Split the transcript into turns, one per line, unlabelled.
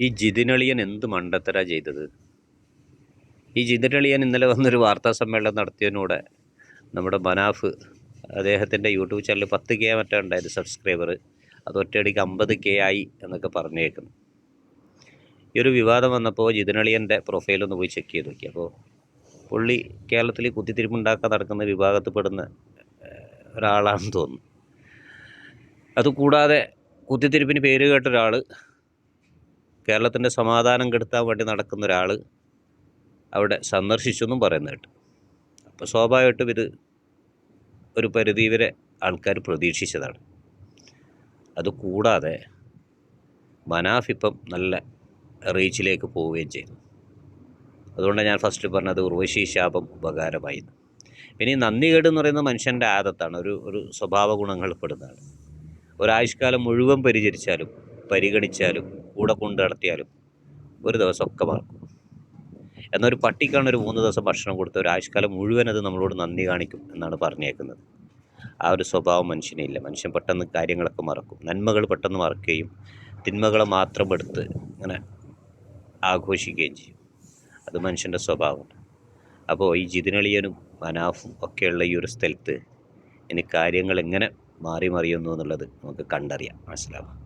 ഈ ജിതിനളിയൻ എന്ത് മണ്ടത്തരാ ചെയ്തത്? ഈ ജിതിനളിയൻ ഇന്നലെ വന്നൊരു വാർത്താ സമ്മേളനം നടത്തിയതിനൂടെ നമ്മുടെ മനാഫ് അദ്ദേഹത്തിൻ്റെ യൂട്യൂബ് ചാനൽ 10K മറ്റോ ഉണ്ടായത് സബ്സ്ക്രൈബർ, അത് ഒറ്റയടിക്ക് 50K ആയി എന്നൊക്കെ പറഞ്ഞേക്കുന്നു. ഈ ഒരു വിവാദം വന്നപ്പോൾ ജിതിനളിയൻ്റെ പ്രൊഫൈലൊന്ന് പോയി ചെക്ക് ചെയ്ത് നോക്കി. അപ്പോൾ പുള്ളി കേരളത്തിൽ കുത്തിത്തിരിപ്പുണ്ടാക്കാൻ നടക്കുന്ന വിഭാഗത്തിൽപ്പെടുന്ന ഒരാളാണെന്ന് തോന്നുന്നു. അതുകൂടാതെ കുത്തിത്തിരിപ്പിന് പേര് കേട്ട ഒരാൾ, കേരളത്തിൻ്റെ സമാധാനം കെടുത്താൻ വേണ്ടി നടക്കുന്ന ഒരാൾ അവിടെ സന്ദർശിച്ചെന്നും പറയുന്നത് കേട്ടു. അപ്പോൾ സ്വാഭാവികമായിട്ടും ഇത് ഒരു പരിധി വരെ ആൾക്കാർ പ്രതീക്ഷിച്ചതാണ്. അതുകൂടാതെ മനാഫ് ഇപ്പം നല്ല റീച്ചിലേക്ക് പോവുകയും ചെയ്തു. അതുകൊണ്ടാണ് ഞാൻ ഫസ്റ്റ് പറഞ്ഞത് ഉർവശി ശാപം ഉപകാരമായി. പിന്നെ ഈ നന്ദികേട് എന്ന് പറയുന്നത് മനുഷ്യൻ്റെ ആദത്താണ്, ഒരു സ്വഭാവ ഗുണങ്ങൾ പെടുന്നതാണ്. ഒരായുഷ്കാലം മുഴുവൻ പരിചരിച്ചാലും പരിഗണിച്ചാലും കൂടെ കൊണ്ട് നടത്തിയാലും ഒരു ദിവസമൊക്കെ മറക്കും. എന്നാൽ ഒരു പട്ടിക്കാണ് ഒരു 3 ദിവസം ഭക്ഷണം കൊടുത്ത ഒരായുഷ്കാലം മുഴുവൻ അത് നമ്മളോട് നന്ദി കാണിക്കും എന്നാണ് പറഞ്ഞേക്കുന്നത്. ആ ഒരു സ്വഭാവം മനുഷ്യനില്ല. മനുഷ്യൻ പെട്ടെന്ന് കാര്യങ്ങളൊക്കെ മറക്കും. നന്മകൾ പെട്ടെന്ന് മറക്കുകയും തിന്മകളെ മാത്രം എടുത്ത് ഇങ്ങനെ ആഘോഷിക്കുകയും ചെയ്യും. അത് മനുഷ്യൻ്റെ സ്വഭാവമാണ്. അപ്പോൾ ഈ ജിതിനളിയനും മനാഫും ഒക്കെയുള്ള ഈ ഒരു സ്ഥലത്ത് ഇനി കാര്യങ്ങൾ എങ്ങനെ മാറി മറിയുന്നു എന്നുള്ളത് നമുക്ക് കണ്ടറിയാം, മനസ്സിലാവാം.